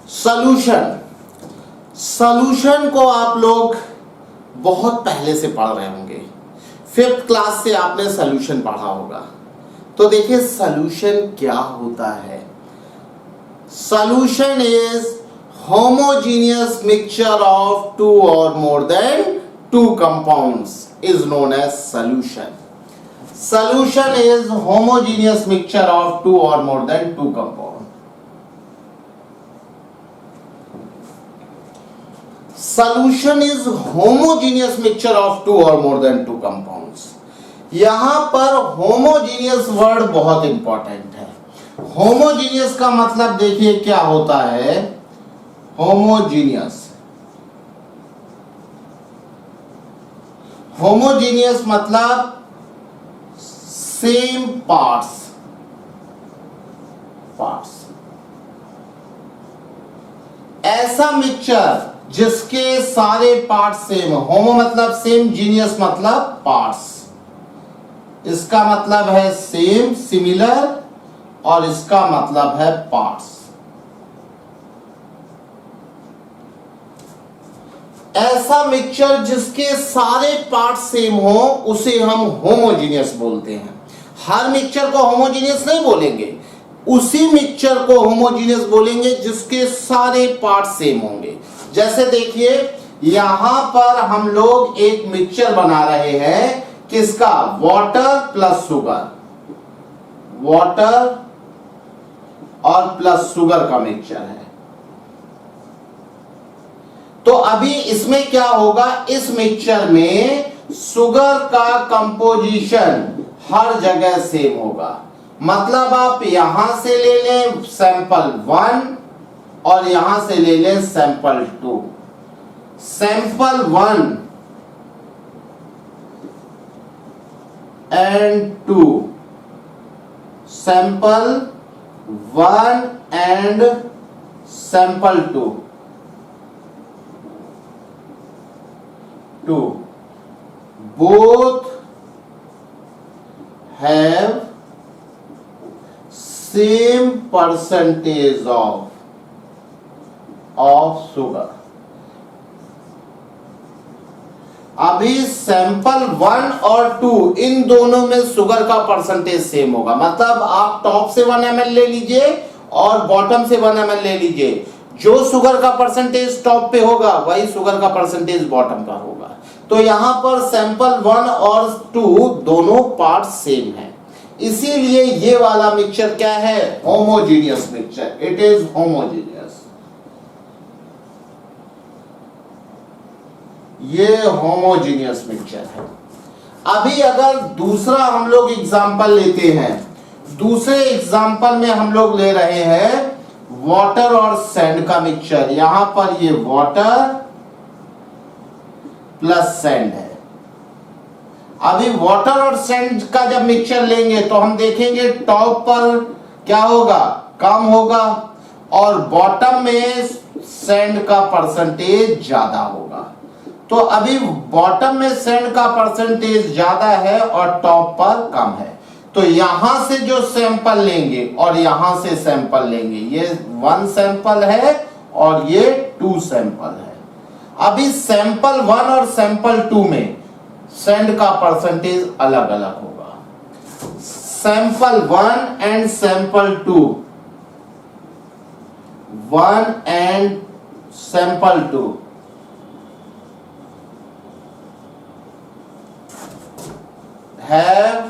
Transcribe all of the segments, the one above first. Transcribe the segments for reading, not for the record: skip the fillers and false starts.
Solution, solution को आप लोग बहुत पहले से पढ़ रहे होंगे, 5th क्लास से आपने सॉल्यूशन पढ़ा होगा। तो देखिए सॉल्यूशन क्या होता है। Solution is homogeneous mixture of 2 or more than 2 compounds is known as solution. Solution is homogeneous mixture of 2 or more than 2 compounds. Solution is homogeneous mixture of 2 or more than 2 compounds. यहां पर homogeneous word बहुत important है। Homogeneous का मतलब देखिए क्या होता है। होमोजीनियस, होमोजीनियस मतलब सेम पार्ट्स, ऐसा मिक्सचर जिसके सारे पार्ट सेम हो। होमो मतलब सेम, जीनियस मतलब पार्ट्स। इसका मतलब है सेम, सिमिलर, और इसका मतलब है पार्ट्स। ऐसा मिक्सचर जिसके सारे पार्ट सेम हो उसे हम होमोजीनियस बोलते हैं। हर मिक्सचर को होमोजीनियस नहीं बोलेंगे, उसी मिक्सचर को होमोजीनियस बोलेंगे जिसके सारे पार्ट सेम होंगे। जैसे देखिए यहां पर हम लोग एक मिक्सचर बना रहे हैं, किसका? वाटर प्लस शुगर, वाटर और प्लस शुगर का मिक्सचर है। तो अभी इसमें क्या होगा, इस मिक्सचर में शुगर का कंपोजिशन हर जगह सेम होगा। मतलब आप यहां से ले लें सैंपल 1 और यहां से ले लें sample 2। Sample 1 and 2, sample 1 and sample 2, both have same percentage of sugar। अभी सैंपल 1 और 2 इन दोनों में शुगर का परसेंटेज सेम होगा। मतलब आप टॉप से 1 ml ले लीजिए और बॉटम से 1 ml ले लीजिए, जो शुगर का परसेंटेज टॉप पे होगा वही शुगर का परसेंटेज बॉटम का होगा। तो यहां पर सैंपल 1 और 2 दोनों पार्ट सेम है, इसीलिए ये वाला मिक्सचर क्या है? Homogeneous mixture. It is homogeneous, ये होमोजीनियस मिक्सचर है। अभी अगर दूसरा हम लोग एग्जांपल लेते हैं, दूसरे एग्जांपल में हम लोग ले रहे हैं वाटर और सैंड का मिक्सचर। यहां पर ये वाटर प्लस सैंड है। अभी वाटर और सैंड का जब मिक्सचर लेंगे तो हम देखेंगे टॉप पर क्या होगा? कम होगा, और बॉटम में सैंड का परसेंटेज ज्यादा होगा। तो अभी बॉटम में सैंड का परसेंटेज ज्यादा है और टॉप पर कम है। तो यहां से जो सैंपल लेंगे और यहां से सैंपल लेंगे, ये 1 सैंपल है और ये 2 सैंपल है। अभी सैंपल 1 और सैंपल 2 में सैंड का परसेंटेज अलग अलग होगा। Sample 1 and sample 2, 1 and sample 2 have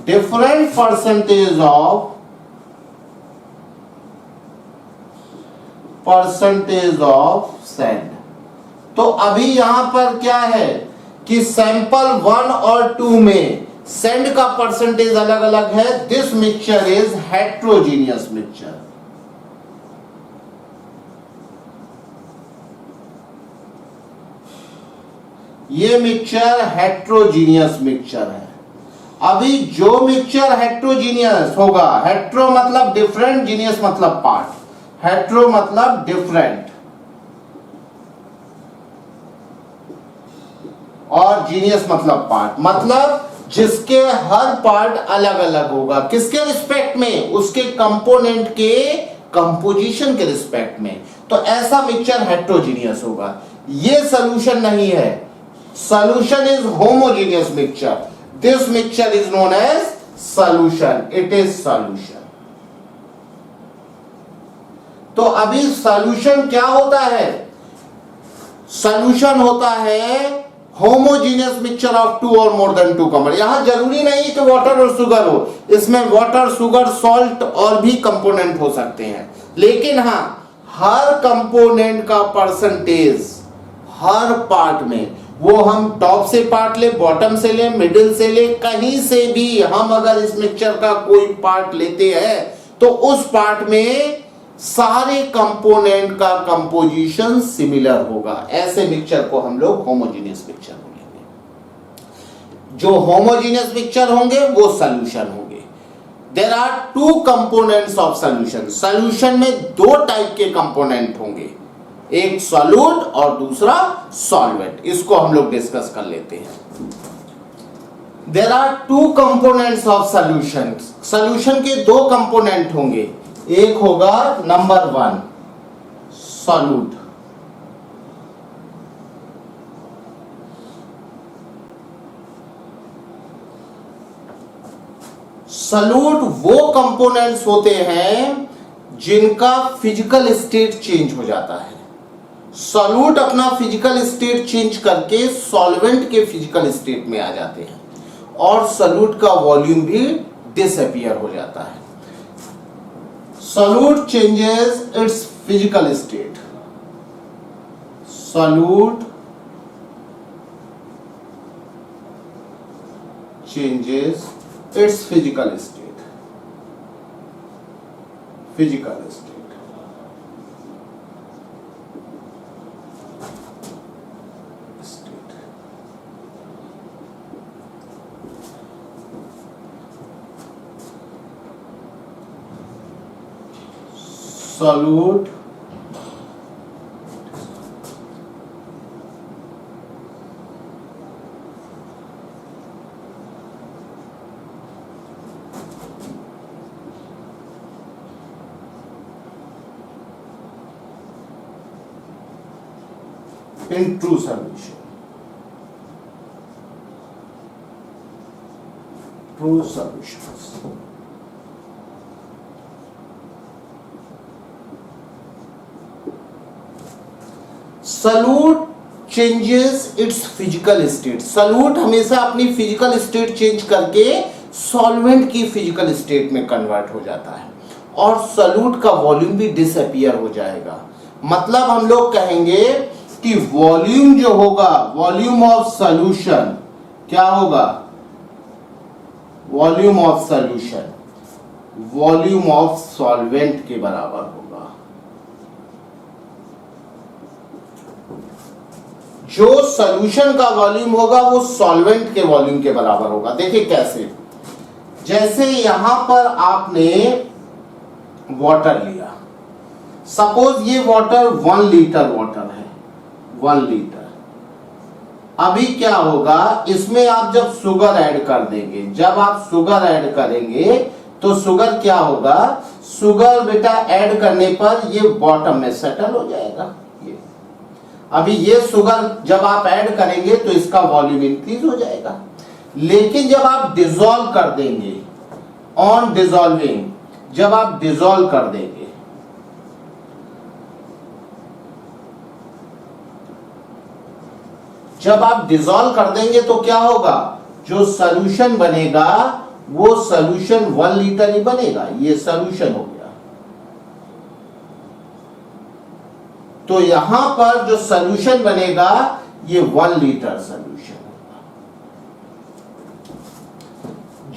different percentage of sand। तो अभी यहां पर क्या है कि सैंपल 1 और 2 में सैंड का परसेंटेज अलग अलग है। This mixture is heterogeneous mixture. ये मिक्सचर हेट्रोजीनियस मिक्सचर है। अभी जो मिक्सचर हेट्रोजीनियस होगा, हेट्रो मतलब डिफरेंट, जीनियस मतलब पार्ट। हेट्रो मतलब डिफरेंट और जीनियस मतलब पार्ट, मतलब जिसके हर पार्ट अलग अलग होगा। किसके रिस्पेक्ट में? उसके कंपोनेंट के कंपोजिशन के रिस्पेक्ट में, तो ऐसा मिक्सचर हेट्रोजीनियस होगा। ये सॉल्यूशन नहीं है, solution is homogeneous mixture, this mixture is known as solution, it is solution. तो अभी सॉल्यूशन क्या होता है? सॉल्यूशन होता है होमोजीनियस मिक्सचर ऑफ टू और मोर देन टू कंपोनेंट। यहां जरूरी नहीं कि वाटर और शुगर हो, इसमें वाटर, शुगर, सॉल्ट और भी कंपोनेंट हो सकते हैं, लेकिन हां हर कंपोनेंट का परसेंटेज हर पार्ट में, वो हम टॉप से पार्ट ले, बॉटम से ले, मिडिल से ले, कहीं से भी हम अगर इस मिक्सचर का कोई पार्ट लेते हैं तो उस पार्ट में सारे कंपोनेंट का कंपोजिशन सिमिलर होगा। ऐसे मिक्सचर को हम लोग होमोजेनियस मिक्सचर बोलेंगे। जो होमोजेनियस मिक्सचर होंगे वो सॉल्यूशन होंगे। There are two components of solution. Solution में दो टाइप के कंपोनेंट होंगे, एक सॉल्यूट और दूसरा सॉल्वेंट। इसको हम लोग डिस्कस कर लेते हैं। There are two components of solution. Solution के दो कंपोनेंट होंगे, एक होगा नंबर 1 सॉल्यूट, सॉल्यूट वो कंपोनेंट्स होते हैं जिनका फिजिकल स्टेट चेंज हो जाता है। सॉल्यूट अपना फिजिकल स्टेट चेंज करके सॉल्वेंट के फिजिकल स्टेट में आ जाते हैं और सॉल्यूट का वॉल्यूम भी डिसअपीयर हो जाता है। Solute changes its physical state. Solute changes its physical state. Physical state. State. Solute in true solution. True solutions. Solute changes it's physical state. Solute हमेशा अपनी फिजिकल स्टेट चेंज करके solvent की physical state में convert हो जाता है और solute का वॉल्यूम भी डिसअपीयर हो जाएगा। मतलब हम लोग कहेंगे कि वॉल्यूम जो होगा, वॉल्यूम ऑफ सॉल्यूशन क्या होगा? Volume of solution volume of solvent के बराबर होगा। जो सॉल्यूशन का वॉल्यूम होगा वो सॉल्वेंट के वॉल्यूम के बराबर होगा। देखिए कैसे, जैसे यहां पर आपने वाटर लिया, सपोज ये वाटर 1 लीटर वाटर है, 1 लीटर। अभी क्या होगा, इसमें आप जब शुगर ऐड कर देंगे, जब आप शुगर ऐड करेंगे तो शुगर क्या होगा, शुगर बेटा ऐड करने पर ये बॉटम में सेटल हो जाएगा। अभी ये शुगर जब आप ऐड करेंगे तो इसका वॉल्यूम इंक्रीज हो जाएगा, लेकिन जब आप डिसॉल्व कर देंगे, ऑन डिसॉल्विंग, जब आप डिसॉल्व कर देंगे, जब आप डिसॉल्व कर देंगे तो क्या होगा, जो सॉल्यूशन बनेगा वो सॉल्यूशन 1 लीटर ही बनेगा। ये सॉल्यूशन हो गया। तो यहां पर जो सॉल्यूशन बनेगा ये 1 लीटर सॉल्यूशन होगा।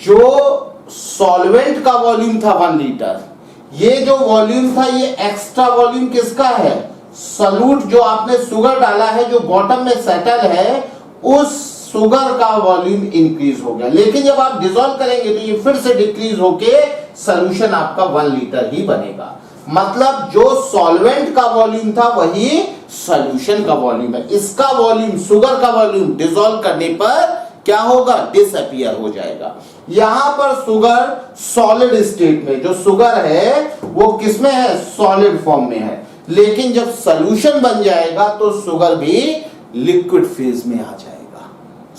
जो सॉल्वेंट का वॉल्यूम था 1 लीटर, ये जो वॉल्यूम था ये एक्स्ट्रा वॉल्यूम किसका है, सॉल्यूट जो आपने शुगर डाला है जो बॉटम में सेटल है, उस शुगर का वॉल्यूम इंक्रीज हो गया। लेकिन जब आप डिसॉल्व करेंगे तो ये फिर से डिक्रीज होके सॉल्यूशन आपका 1 लीटर ही बनेगा। मतलब जो सॉल्वेंट का वॉल्यूम था वही सॉल्यूशन का वॉल्यूम है। इसका वॉल्यूम, शुगर का वॉल्यूम डिसॉल्व करने पर क्या होगा, डिसअपियर हो जाएगा। यहां पर शुगर सॉलिड स्टेट में, जो शुगर है वो किसमें है, सॉलिड फॉर्म में है, लेकिन जब सॉल्यूशन बन जाएगा तो शुगर भी लिक्विड फेज में आ जाएगा।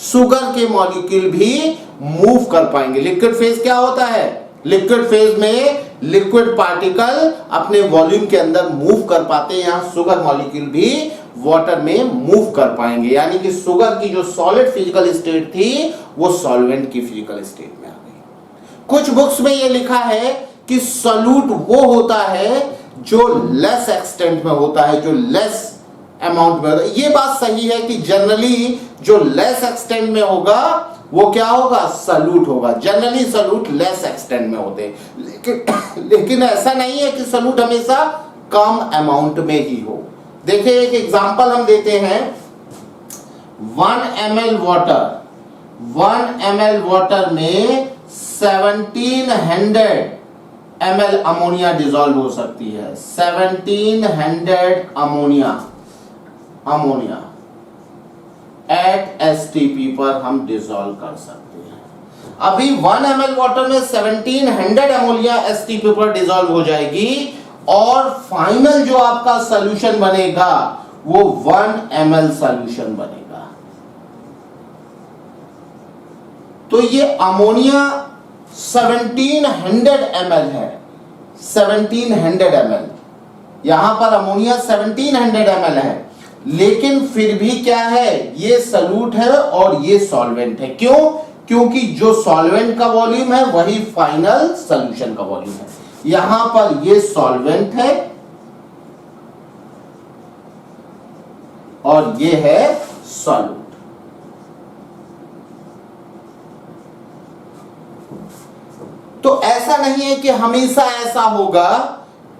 शुगर के मॉलिक्यूल भी मूव कर पाएंगे। लिक्विड फेज क्या होता है, लिक्विड फेज में लिक्विड पार्टिकल अपने वॉल्यूम के अंदर मूव कर पाते हैं, यहां शुगर मॉलिक्यूल भी वाटर में मूव कर पाएंगे, यानी कि शुगर की जो सॉलिड फिजिकल स्टेट थी वो सॉल्वेंट की फिजिकल स्टेट में आ गई। कुछ बुक्स में ये लिखा है कि सॉल्यूट वो होता है जो लेस एक्सटेंट में होता है, जो लेस अमाउंट में होता है। ये बात सही है कि जनरली जो लेस एक्सटेंट में होगा वो क्या होगा, सॉल्यूट होगा। जनरली सॉल्यूट लेस एक्सटेंट में होते हैं, लेकिन ऐसा नहीं है कि सॉल्यूट हमेशा कम अमाउंट में ही हो। देखिए एक एग्जांपल हम देते हैं, 1 ml वाटर में 1700 ml अमोनिया डिसॉल्व हो सकती है। 1700 अमोनिया एट STP पर हम डिसॉल्व कर सकते हैं। अभी 1 ml वाटर में 1700 अमोनिया STP पर डिसॉल्व हो जाएगी और फाइनल जो आपका सॉल्यूशन बनेगा वो 1 ml सॉल्यूशन बनेगा। तो ये अमोनिया 1700 ml है, 1700 ml, यहां पर अमोनिया 1700 ml है, लेकिन फिर भी क्या है, ये सॉल्यूट है और ये सॉल्वेंट है। क्यों, क्योंकि जो सॉल्वेंट का वॉल्यूम है वही फाइनल सॉल्यूशन का वॉल्यूम है। यहां पर ये सॉल्वेंट है और ये है सॉल्यूट। तो ऐसा नहीं है कि हमेशा ऐसा होगा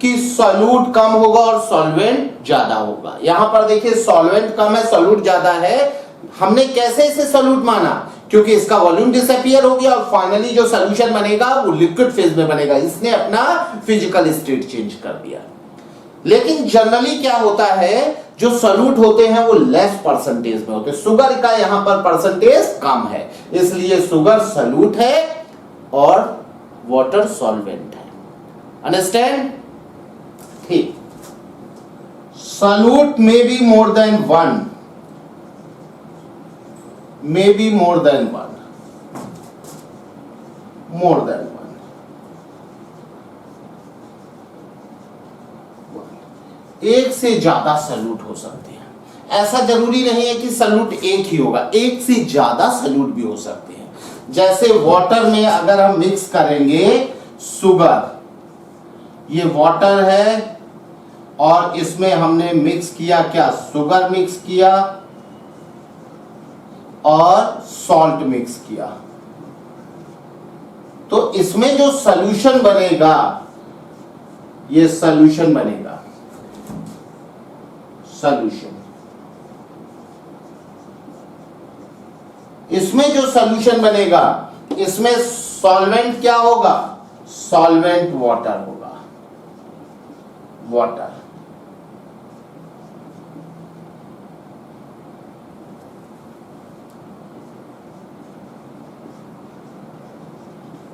कि सॉल्यूट कम होगा और सॉल्वेंट ज्यादा होगा। यहां पर देखिए सॉल्वेंट कम है, सॉल्यूट ज्यादा है। हमने कैसे इसे सॉल्यूट माना, क्योंकि इसका वॉल्यूम डिसअपियर हो गया और फाइनली जो सॉल्यूशन बनेगा वो लिक्विड फेज में बनेगा, इसने अपना फिजिकल स्टेट चेंज कर दिया। लेकिन जनरली क्या होता है, जो सॉल्यूट होते हैं वो लेस परसेंटेज में होते हैं। शुगर का यहां पर परसेंटेज कम है, इसलिए शुगर सॉल्यूट है और वाटर सॉल्वेंट है। अंडरस्टैंड? ठीक। Solute may be more than 1, may be more than 1, more than 1, एक से ज्यादा सॉल्यूट हो सकते हैं। ऐसा जरूरी नहीं है कि सॉल्यूट एक ही होगा, एक से ज्यादा सॉल्यूट भी हो सकते हैं। जैसे वाटर में अगर हम मिक्स करेंगे शुगर, ये वाटर है और इसमें हमने मिक्स किया क्या, शुगर मिक्स किया और सॉल्ट मिक्स किया, तो इसमें जो सॉल्यूशन बनेगा ये सॉल्यूशन बनेगा, सॉल्यूशन। इसमें जो सॉल्यूशन बनेगा इसमें सॉल्वेंट क्या होगा, सॉल्वेंट वाटर होगा, वाटर।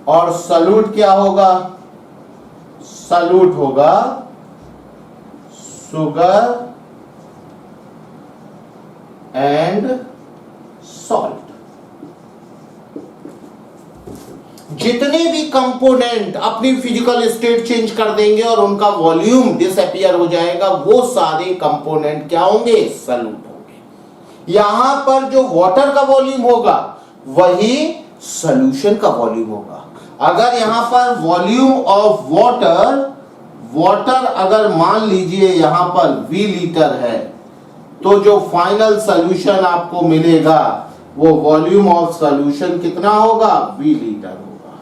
और सॉल्यूट क्या होगा, सॉल्यूट होगा शुगर एंड सॉल्ट। जितने भी कंपोनेंट अपनी फिजिकल स्टेट चेंज कर देंगे और उनका वॉल्यूम डिसअपियर हो जाएगा, वो सारे कंपोनेंट क्या होंगे, सॉल्यूट होंगे। यहां पर जो वाटर का वॉल्यूम होगा वही सॉल्यूशन का वॉल्यूम होगा। अगर यहां पर वॉल्यूम ऑफ वाटर अगर मान लीजिए यहां पर V लीटर है, तो जो फाइनल सॉल्यूशन आपको मिलेगा वो वॉल्यूम ऑफ सॉल्यूशन कितना होगा, V लीटर होगा,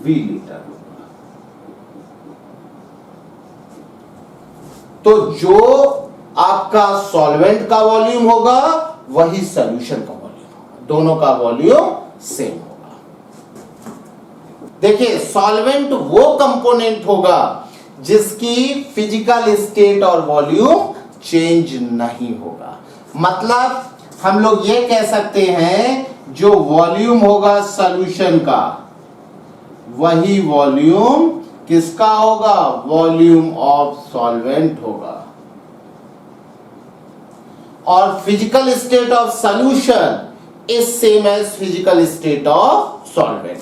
V लीटर होगा। तो जो आपका सॉल्वेंट का वॉल्यूम होगा वही सॉल्यूशन का वॉल्यूम होगा, दोनों का वॉल्यूम सेम होगा। देखिए सॉल्वेंट वो कंपोनेंट होगा जिसकी फिजिकल स्टेट और वॉल्यूम चेंज नहीं होगा। मतलब हम लोग ये कह सकते हैं जो वॉल्यूम होगा सॉल्यूशन का वही वॉल्यूम किसका होगा, वॉल्यूम ऑफ सॉल्वेंट होगा। और physical state of solution is same as physical state of solvent.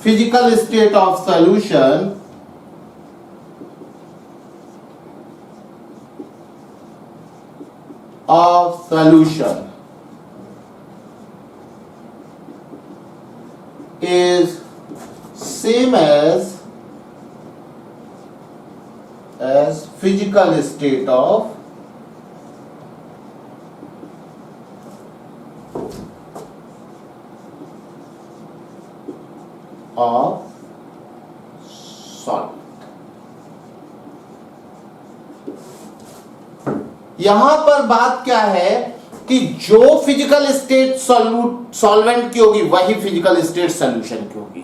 Physical state of solution is same as physical state of solvent। यहां पर बात क्या है कि जो फिजिकल स्टेट सॉल्वेंट की होगी वही फिजिकल स्टेट सॉल्यूशन की होगी।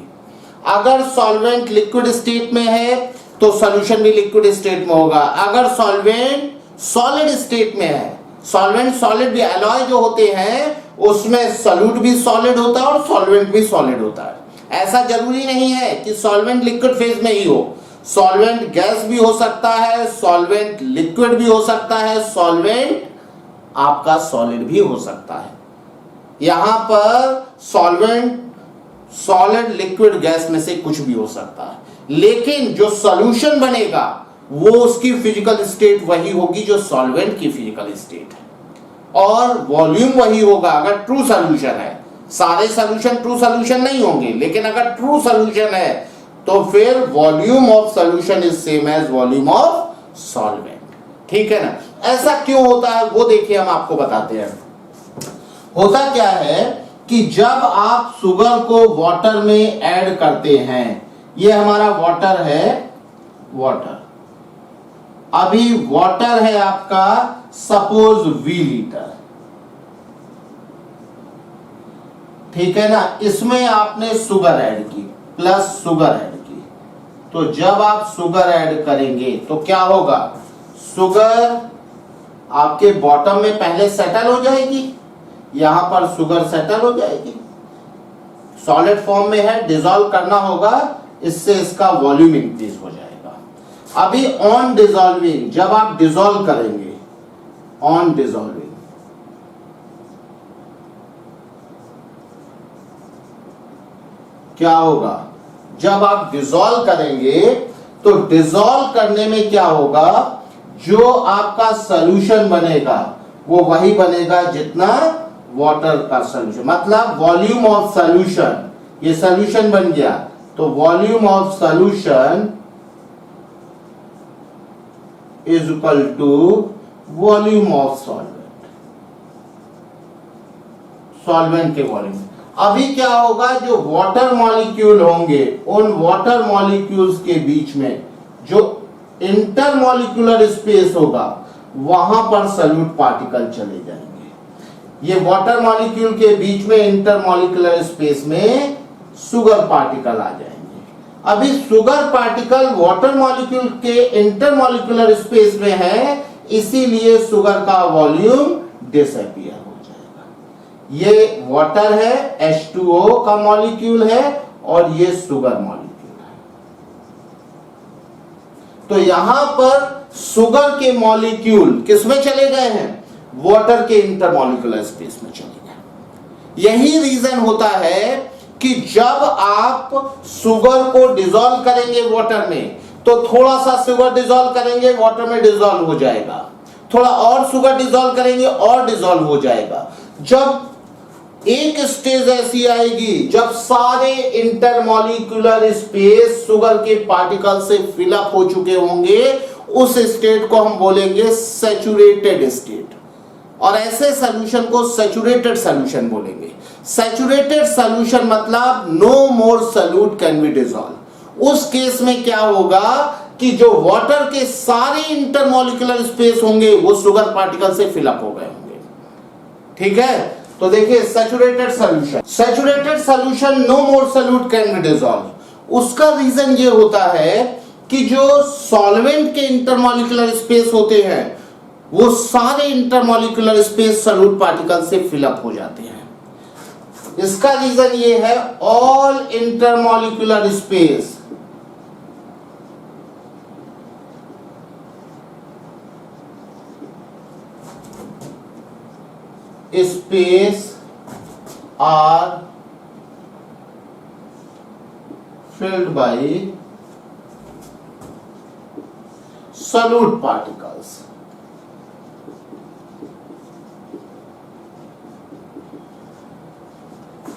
अगर सॉल्वेंट लिक्विड स्टेट में है तो सॉल्यूशन भी लिक्विड स्टेट में होगा। अगर सॉल्वेंट सॉलिड स्टेट में है, सॉल्वेंट सॉलिड भी एलॉय जो होते हैं उसमें सॉल्यूट भी सॉलिड होता है और सॉल्वेंट भी सॉलिड होता है। ऐसा जरूरी नहीं है कि सॉल्वेंट लिक्विड फेज में ही हो, सॉल्वेंट गैस भी हो सकता है, सॉल्वेंट लिक्विड भी हो सकता है, सॉल्वेंट आपका सॉलिड भी हो सकता है। यहां पर सॉल्वेंट सॉलिड लिक्विड गैस में से कुछ भी हो सकता है, लेकिन जो सॉल्यूशन बनेगा वो उसकी फिजिकल स्टेट वही होगी जो सॉल्वेंट की फिजिकल स्टेट है और वॉल्यूम वही होगा अगर ट्रू सॉल्यूशन है। सारे सॉल्यूशन ट्रू सॉल्यूशन नहीं होंगे, लेकिन अगर ट्रू सॉल्यूशन है तो फिर volume of solution is same as volume of solvent. ठीक है ना। ऐसा क्यों होता है वो देखिए हम आपको बताते हैं। होता क्या है कि जब आप शुगर को वाटर में ऐड करते हैं, ये हमारा वाटर है, वाटर अभी वाटर है आपका सपोज V लीटर, ठीक है ना। इसमें आपने शुगर ऐड की प्लस शुगर ऐड की, तो जब आप शुगर ऐड करेंगे तो क्या होगा, शुगर आपके बॉटम में पहले सेटल हो जाएगी, यहां पर शुगर सेटल हो जाएगी, सॉलिड फॉर्म में है, डिसॉल्व करना होगा, इससे इसका वॉल्यूम इंक्रीज हो जाएगा। अभी ऑन डिसॉल्विंग, जब आप डिसॉल्व करेंगे, ऑन डिसॉल्विंग क्या होगा, जब आप डिसॉल्व करेंगे तो डिसॉल्व करने में क्या होगा, जो आपका सॉल्यूशन बनेगा वो वही बनेगा जितना वाटर का सॉल्यूशन, मतलब वॉल्यूम ऑफ सॉल्यूशन, ये सॉल्यूशन बन गया तो volume of solution is equal to volume of solvent, solvent के वॉल्यूम। अभी क्या होगा, जो वाटर मॉलिक्यूल होंगे उन वाटर मॉलिक्यूल्स के बीच में जो इंटरमॉलिक्यूलर स्पेस होगा वहां पर सॉल्यूट पार्टिकल चले जाएंगे। ये वाटर मॉलिक्यूल के बीच में इंटरमॉलिक्यूलर स्पेस में शुगर पार्टिकल आ जाएंगे। अभी शुगर पार्टिकल वाटर मॉलिक्यूल के इंटरमॉलिक्यूलर स्पेस में है, इसीलिए शुगर का वॉल्यूम डिसअपीयर हो जाएगा। ये वाटर है, H2O का मॉलिक्यूल है और ये शुगर मॉलिक्यूल है। तो यहां पर शुगर के मॉलिक्यूल किसमें चले गए हैं, वाटर के इंटरमॉलिक्यूलर स्पेस में चले गए। यही रीजन होता है कि जब आप शुगर को डिसॉल्व करेंगे वाटर में तो थोड़ा सा शुगर डिसॉल्व करेंगे वाटर में डिसॉल्व हो जाएगा, थोड़ा और शुगर डिसॉल्व करेंगे और डिसॉल्व हो जाएगा। जब एक स्टेज ऐसी आएगी जब सारे इंटरमॉलिक्यूलर स्पेस शुगर के पार्टिकल से फिलअप हो चुके होंगे, उस स्टेट को हम बोलेंगे सैचुरेटेड स्टेट, और ऐसे सॉल्यूशन को सैचुरेटेड सॉल्यूशन बोलेंगे। सैचुरेटेड सॉल्यूशन मतलब no more solute can be dissolve. उस केस में क्या होगा कि जो वाटर के सारे इंटरमॉलिक्यूलर स्पेस होंगे वो शुगर पार्टिकल से फिलअप हो गए होंगे। ठीक है, तो देखिए saturated solution, saturated solution no more solute can be dissolve. उसका रीजन ये होता है कि जो सॉल्वेंट के इंटरमॉलिक्यूलर स्पेस होते हैं वो सारे इंटरमॉलिक्यूलर स्पेस सॉल्यूट पार्टिकल से फिलअप हो जाते हैं। इसका रीजन ये है, all intermolecular space are filled by solute particles.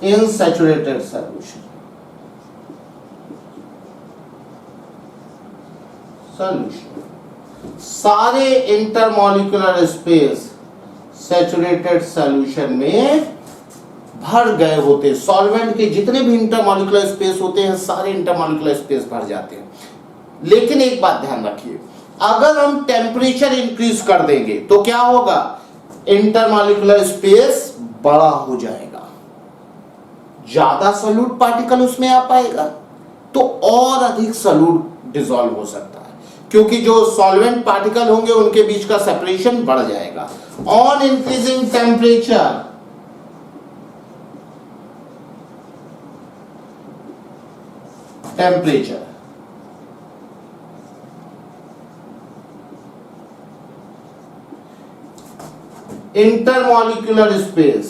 In saturated solution. सारे इंटरमॉलिक्यूलर स्पेस सैचुरेटेड सॉल्यूशन में भर गए होते। सॉल्वेंट के जितने भी इंटरमॉलिक्यूलर स्पेस होते हैं सारे इंटरमॉलिक्यूलर स्पेस भर जाते हैं। लेकिन एक बात ध्यान रखिए, अगर हम टेम्परेचर इंक्रीज कर देंगे तो क्या होगा, इंटरमॉलिक्यूलर स्पेस बड़ा हो जाएगा, ज्यादा सॉल्यूट पार्टिकल उसमें आ पाएगा, तो और अधिक सॉल्यूट डिसॉल्व हो सकता है, क्योंकि जो सॉल्वेंट पार्टिकल होंगे उनके बीच का सेपरेशन बढ़ जाएगा। On increasing temperature intermolecular space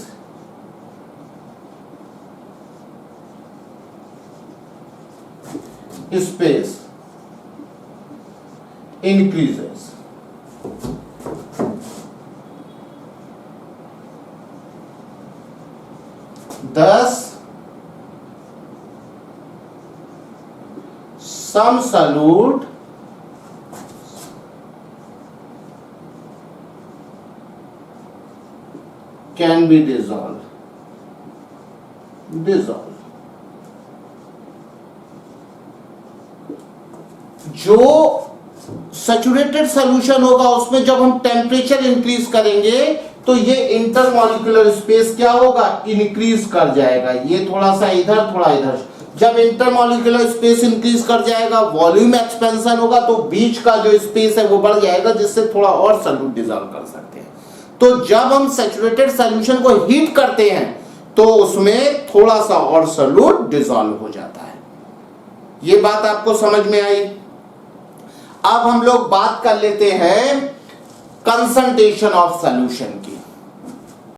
increases. Thus, some solute can be dissolved. जो सैचुरेटेड सॉल्यूशन होगा उसमें जब हम टेम्परेचर इंक्रीज करेंगे तो ये इंटरमॉलिक्यूलर स्पेस क्या होगा, इंक्रीज कर जाएगा। ये थोड़ा सा इधर थोड़ा इधर। जब इंटरमॉलिक्यूलर स्पेस इंक्रीज कर जाएगा, वॉल्यूम एक्सपेंशन होगा, तो बीच का जो स्पेस है वो बढ़ जाएगा, जिससे थोड़ा और सॉल्यूट डिसॉल्व कर सकते हैं। तो जब हम सैचुरेटेड सॉल्यूशन को हीट करते हैं तो उसमें थोड़ा सा और सॉल्यूट डिसॉल्व हो जाता है। ये बात आपको समझ में आई। अब हम लोग बात कर लेते हैं कंसंट्रेशन ऑफ सॉल्यूशन की।